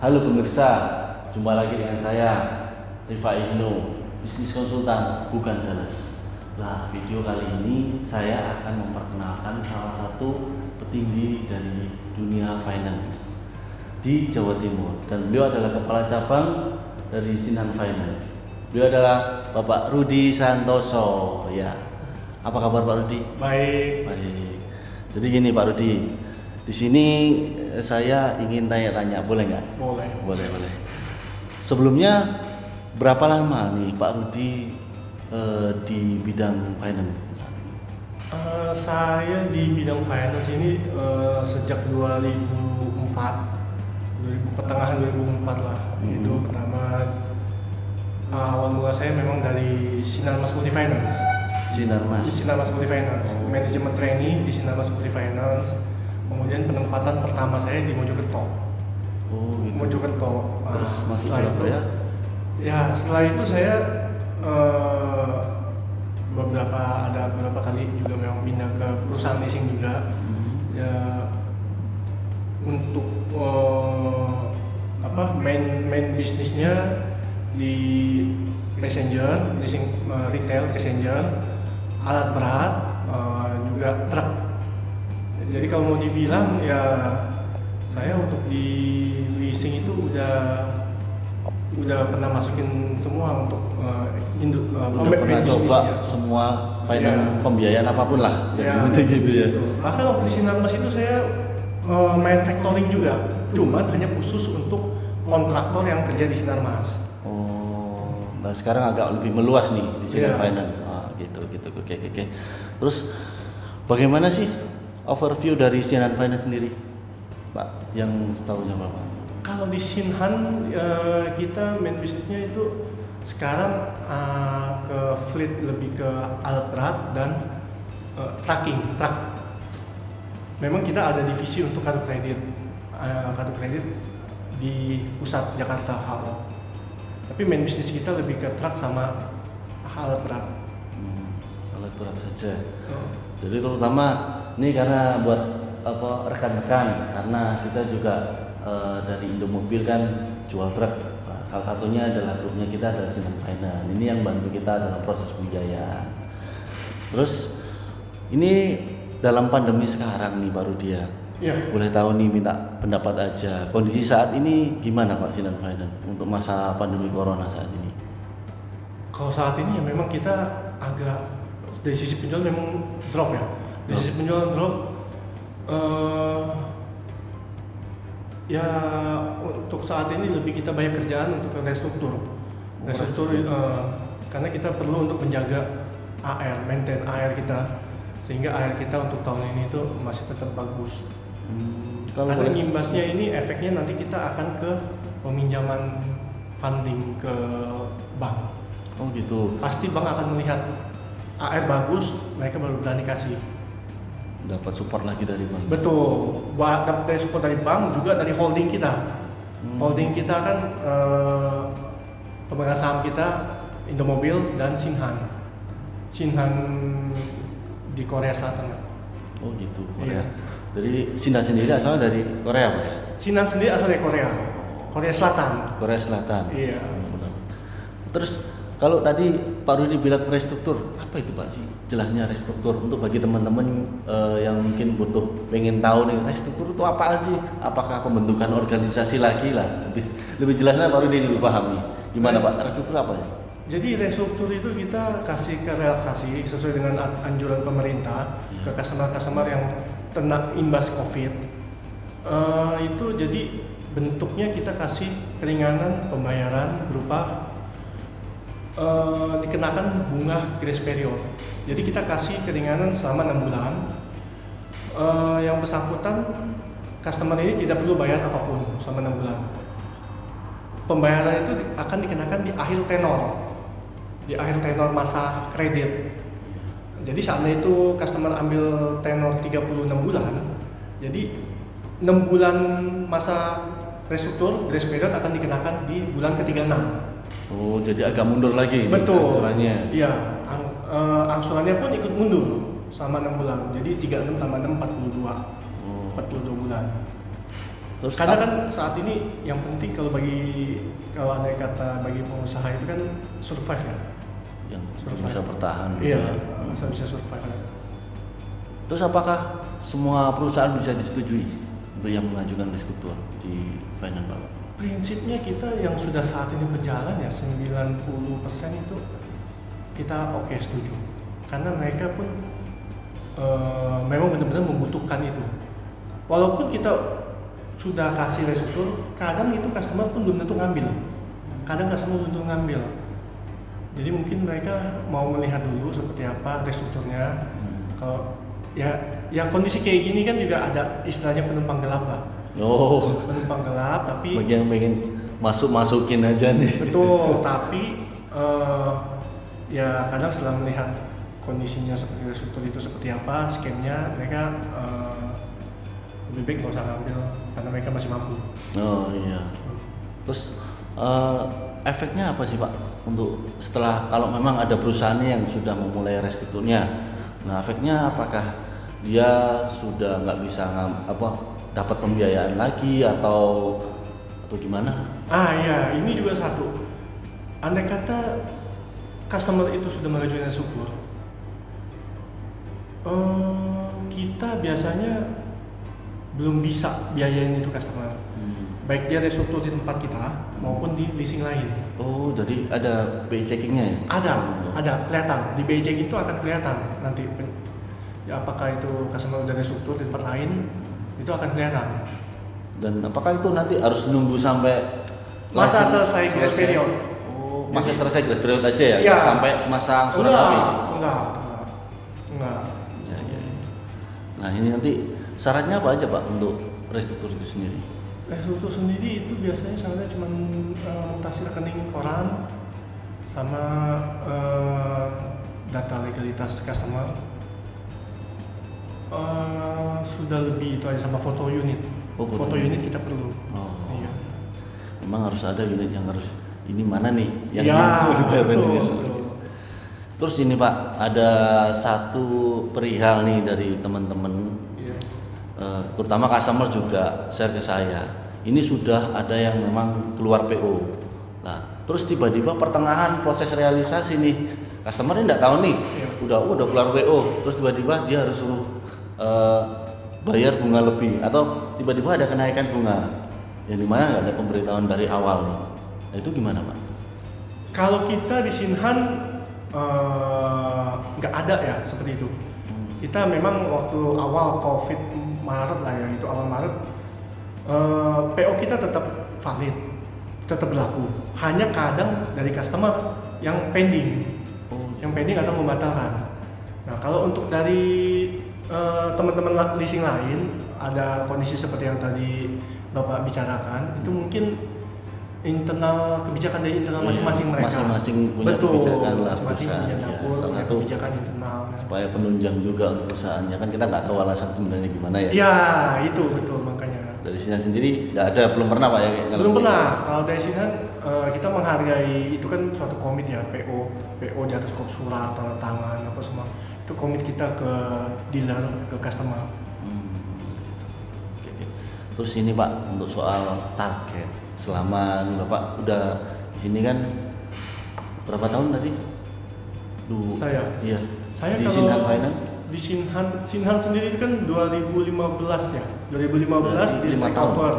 Halo pemirsa, jumpa lagi dengan saya Rifa Ibnu, bisnis konsultan bukan sales. Nah, video kali ini saya akan memperkenalkan salah satu petinggi dari dunia finance di Jawa Timur, dan beliau adalah kepala cabang dari Sinan Finance. Beliau adalah Bapak Rudi Santoso. Ya, apa kabar Pak Rudi? Baik. Baik. Jadi gini Pak Rudi, di sini saya ingin tanya-tanya, boleh nggak? Boleh. Boleh. Sebelumnya berapa lama nih Pak Rudi di bidang finance? Saya di bidang finance ini sejak 2004, pertengahan 2004 lah. Itu pertama awal mula saya memang dari Sinarmas Multi Finance. Sinarmas Multi Finance, manajemen trainee di Sinarmas Multi Finance. Kemudian penempatan pertama saya di Mojokerto. Oh gitu. Mojokerto. Terus masuk Setelah itu, Surabaya? ya setelah itu saya ada beberapa kali juga memang pindah ke perusahaan leasing juga. Ya untuk main bisnisnya di passenger leasing, retail passenger, alat berat, juga truk. Jadi kalau mau dibilang ya saya untuk di leasing itu udah pernah masukin semua untuk Udah pernah coba semua finance, pembiayaan apapun lah. Ya, gitu ya. Bahkan waktu di Sinarmas itu saya main factoring juga, cuman hanya khusus untuk kontraktor yang kerja di Sinarmas. Oh, nah sekarang agak lebih meluas nih di Sinan Finance. Gitu. Oke. Terus bagaimana sih overview dari Sinan Finance sendiri, Pak? Yang setahunya Bapak? Kalau di Sinhan kita main bisnisnya itu sekarang ke fleet, lebih ke alat berat dan truk. Memang kita ada divisi untuk kartu kredit di pusat Jakarta Hall. Tapi main bisnis kita lebih ke truk sama alat berat. Alat berat saja. Jadi terutama ini karena buat rekan-rekan, karena kita juga dari Indomobil kan jual truk. Nah, salah satunya adalah grupnya kita adalah Sinan Finance. Ini yang bantu kita dalam proses pembiayaan. Terus ini dalam pandemi sekarang nih baru dia. Ya. Boleh tahu nih, minta pendapat aja. Kondisi saat ini gimana Pak Sinan Finance untuk masa pandemi corona saat ini? Kalau saat ini ya memang kita agak dari sisi penjualan memang drop ya. Dari sisi penjualan drop. Ya untuk saat ini lebih kita banyak kerjaan untuk restruktur. Karena kita perlu untuk menjaga maintain AR kita, sehingga AR kita untuk tahun ini itu masih tetap bagus. Karena imbasnya ini efeknya nanti kita akan ke peminjaman funding ke bank. Oh gitu. Pasti bank akan melihat AR bagus, mereka baru berani kasih. Dapat support lagi dari bank. Betul, dapat dari support dari bank, juga dari holding kita. Holding kita kan pemegang saham kita Indomobil dan Sinhan di Korea Selatan. Oh gitu, Korea. Iya. Jadi Sinhan sendiri asalnya dari Korea Pak ya? Sinhan sendiri asal dari Korea Selatan. Korea Selatan. Iya. Benar. Terus kalau tadi Pak Rudi bilang restruktur, apa itu Pak sih? Jelasnya restruktur untuk bagi teman-teman yang mungkin pengen tahu nih, restruktur itu apa sih? Apakah pembentukan organisasi lagi lah? Lebih jelasnya Pak Rudi lebih paham nih. Gimana Pak? Restruktur apa sih? Jadi restruktur itu kita kasih ke relaksasi sesuai dengan anjuran pemerintah ke customer yang kena imbas COVID. Itu jadi bentuknya kita kasih keringanan pembayaran berupa dikenakan bunga grace period. Jadi kita kasih keringanan selama 6 bulan. Yang bersangkutan customer ini tidak perlu bayar apapun selama 6 bulan. Pembayaran itu akan dikenakan di akhir tenor masa kredit. Jadi saat itu customer ambil tenor 36 bulan. Jadi 6 bulan masa restruktur grace period akan dikenakan di bulan ke-36. Oh, jadi agak mundur lagi. Betul. Angsurannya. Iya, angsurannya pun ikut mundur selama 6 bulan. Jadi 36 tambah 6 42. 42 bulan. Terus Karena kan saat ini yang penting kalau andai kata bagi pengusaha itu kan survive ya. yang Survive. bisa bertahan. Iya, Hmm. bisa survive. Terus apakah semua perusahaan bisa disetujui untuk yang mengajukan restruktur di finance Bapak? Prinsipnya kita yang sudah saat ini berjalan ya 90% itu kita oke setuju. Karena mereka pun memang benar-benar membutuhkan itu. Walaupun kita sudah kasih restruktur, kadang itu customer pun belum tentu ngambil. Kadang customer belum tentu ngambil. Jadi mungkin mereka mau melihat dulu seperti apa restrukturnya. Kalau ya kondisi kayak gini kan juga ada istilahnya penumpang gelap lah. Oh, Penumpang gelap tapi bagi yang pengen masukin aja nih. betul, tapi ya kadang setelah melihat kondisinya seperti restruktur itu seperti apa, scam-nya mereka lebih baik nggak usah ngambil karena mereka masih mampu. Oh iya. Terus efeknya apa sih Pak untuk setelah kalau memang ada perusahaan yang sudah memulai restrukturnya, nah efeknya apakah dia sudah nggak bisa dapat pembiayaan lagi atau gimana? Iya, ini juga satu. Andai kata customer itu sudah mengajukan restruktur, kita biasanya belum bisa biayain itu customer. Baik dia restruktur di tempat kita maupun di leasing lain. Oh, jadi ada BI checkingnya ya? Ada kelihatan di BI check itu akan kelihatan nanti ya, apakah itu customer udah restruktur di tempat lain itu akan kelihatan. Dan apakah itu nanti harus nunggu sampai Masa selesai grace period? Oh, masa selesai grace period aja ya? Iya. Sampai masa surat habis? Enggak. Ya. Nah ini nanti syaratnya apa aja Pak untuk restruktur itu sendiri? Restruktur sendiri itu biasanya syaratnya cuma mutasi rekening koran sama data legalitas customer. Sudah lebih itu aja sama foto unit. Oh, foto unit kita perlu. Oh. Iya. Memang harus ada unit yang harus ini mana nih yang betul. Terus ini Pak, ada satu perihal nih dari teman-teman, terutama customer juga share ke saya. Ini sudah ada yang memang keluar PO. Nah, terus tiba-tiba pertengahan proses realisasi nih, customer ini nggak tahu nih, udah keluar PO, terus tiba-tiba dia harus suruh bayar bunga lebih atau tiba-tiba ada kenaikan bunga, yang dimana nggak ada pemberitahuan dari awal nih. Nah, itu gimana Pak? Kalau kita di Sinhan nggak ada ya seperti itu. Kita memang waktu awal COVID Maret lah ya, itu awal Maret PO kita tetap valid, tetap berlaku. Hanya kadang dari customer yang pending, atau membatalkan. Nah kalau untuk dari teman-teman leasing lain ada kondisi seperti yang tadi Bapak bicarakan, itu mungkin internal kebijakan dari internal masing-masing mereka. Masing-masing punya kebijakan lah masing-masing punya dapur, punya kebijakan internal. Supaya penunjang juga untuk perusahaannya, kan kita nggak tahu alasan sebenarnya gimana ya. Ya itu betul, makanya. Dari sini sendiri nggak ada, belum pernah Pak ya? Belum pernah. Kalau dari sini kita menghargai itu kan suatu komit ya, PO di atas kop surat, tanda tangan apa semua. Itu komit kita ke dealer, ke customer. Oke. Terus ini Pak, untuk soal target selama Bapak udah di sini kan berapa tahun tadi? Saya. Iya. Saya di kalau Sinhan Finance? Di Sinhan sendiri itu kan 2015 ya. 2015 di 5 take over.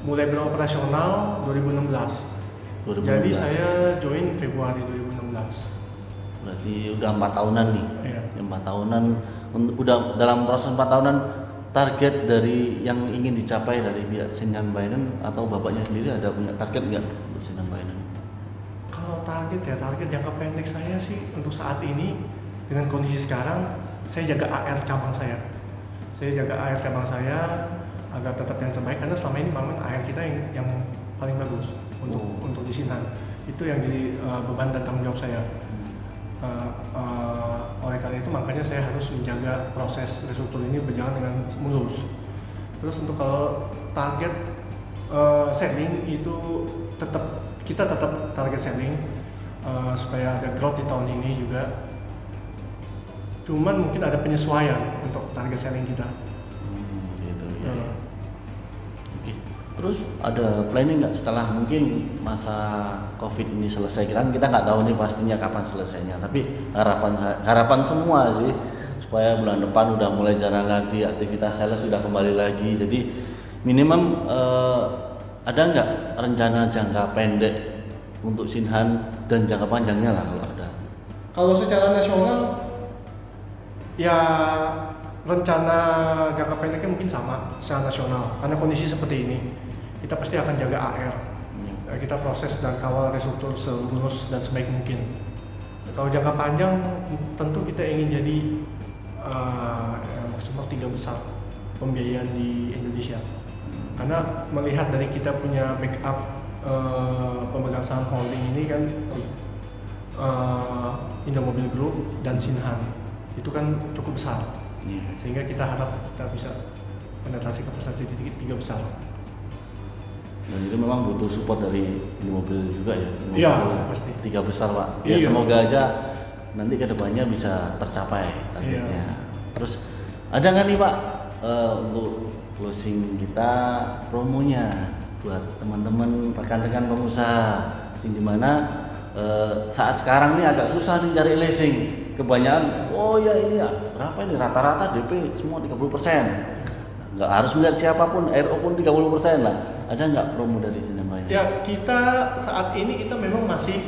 Mulai beroperasional 2016. Jadi saya join Februari 2016. Berarti udah 4 tahunan nih. Iya. 4 tahunan, udah dalam proses 4 tahunan, target dari yang ingin dicapai dari pihak Sinhan Finance atau Bapaknya sendiri ada punya target nggak untuk Sinhan Finance? Kalau target jangka pendek saya sih untuk saat ini dengan kondisi sekarang, saya jaga AR cabang saya. Saya jaga AR cabang saya agar tetap yang terbaik, karena selama ini memang AR kita yang paling bagus untuk di Sinhan. Itu yang jadi beban dan tanggung jawab saya. Oleh karena itu makanya saya harus menjaga proses restruktur ini berjalan dengan mulus. Terus untuk kalau target selling itu kita tetap target selling supaya ada growth di tahun ini juga. Cuman mungkin ada penyesuaian untuk target selling kita. Gitu ya. Oke. Terus ada planning nggak setelah mungkin masa COVID ini selesai? Kan kita nggak tahu nih pastinya kapan selesainya. Tapi harapan semua sih supaya bulan depan udah mulai jalan lagi, aktivitas sales sudah kembali lagi. Jadi minimum ada nggak rencana jangka pendek untuk Sinhan dan jangka panjangnya lah kalau ada? Kalau secara nasional ya rencana jangka pendeknya mungkin sama secara nasional, karena kondisi seperti ini kita pasti akan jaga AR. Kita proses dan kawal restruktur selurus dan sebaik mungkin. Kalau jangka panjang tentu kita ingin jadi maksimal 3 besar pembiayaan di Indonesia, karena melihat dari kita punya backup pemegang saham holding ini kan Indomobil Group dan Sinhan itu kan cukup besar, sehingga kita harap kita bisa penetrasi ke pasar tiga besar. Dan itu memang butuh support dari Indomobil juga ya? Iya, pasti. 3 besar Pak. Ya iya. Semoga aja nanti kedepannya bisa tercapai targetnya. Iya. Terus ada nggak nih Pak untuk closing kita promonya buat teman-teman rekan-rekan pengusaha yang dimana saat sekarang nih agak susah nih cari leasing. Kebanyakan, oh ya ini ya, berapa ini rata-rata DP semua 30%. Nggak harus melihat siapapun, RO pun 30% lah. Ada nggak promo dari sini Mbak? Ya, kita saat ini kita memang masih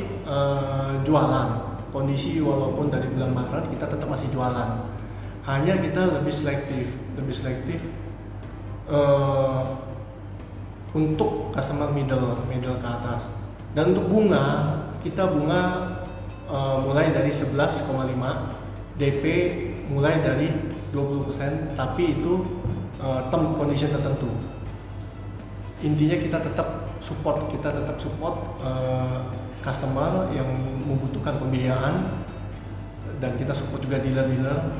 jualan. Kondisi walaupun dari bulan Maret kita tetap masih jualan. Hanya kita lebih selektif untuk customer middle ke atas. Dan untuk bunga, kita mulai dari 11,5, DP mulai dari 20%, tapi itu term condition tertentu. Intinya kita tetap support customer yang membutuhkan pembiayaan, dan kita support juga dealer-dealer,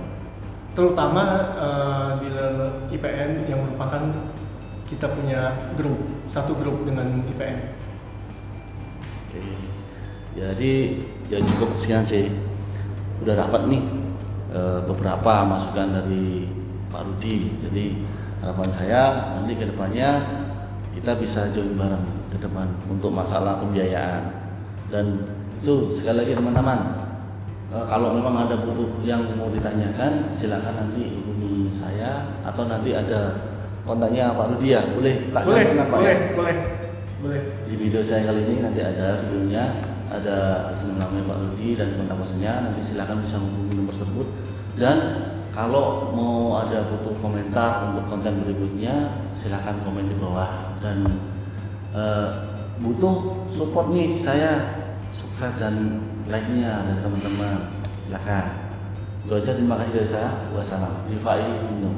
terutama dealer IPN yang merupakan kita punya satu grup dengan IPN. Oke. Jadi ya cukup sekian sih. Udah dapat nih beberapa masukan dari Pak Rudi. Jadi harapan saya nanti ke depannya kita bisa join bareng ke depan untuk masalah pembiayaan. Dan itu sekali lagi teman-teman, kalau memang ada butuh yang mau ditanyakan silakan nanti hubungi saya atau nanti ada kontaknya Pak Rudi ya. Boleh tak cantumkan Pak ya? Boleh. Di video saya kali ini nanti ada videonya, ada namanya Pak Rudi dan kontak personnya, nanti silakan bisa menghubungi nomor tersebut. Dan kalau mau ada butuh komentar untuk konten berikutnya, silahkan komen di bawah. Dan butuh support nih, saya subscribe dan like-nya dari teman-teman. Silahkan. Itu aja, terima kasih dari saya. Wassalam. Rifai Indo.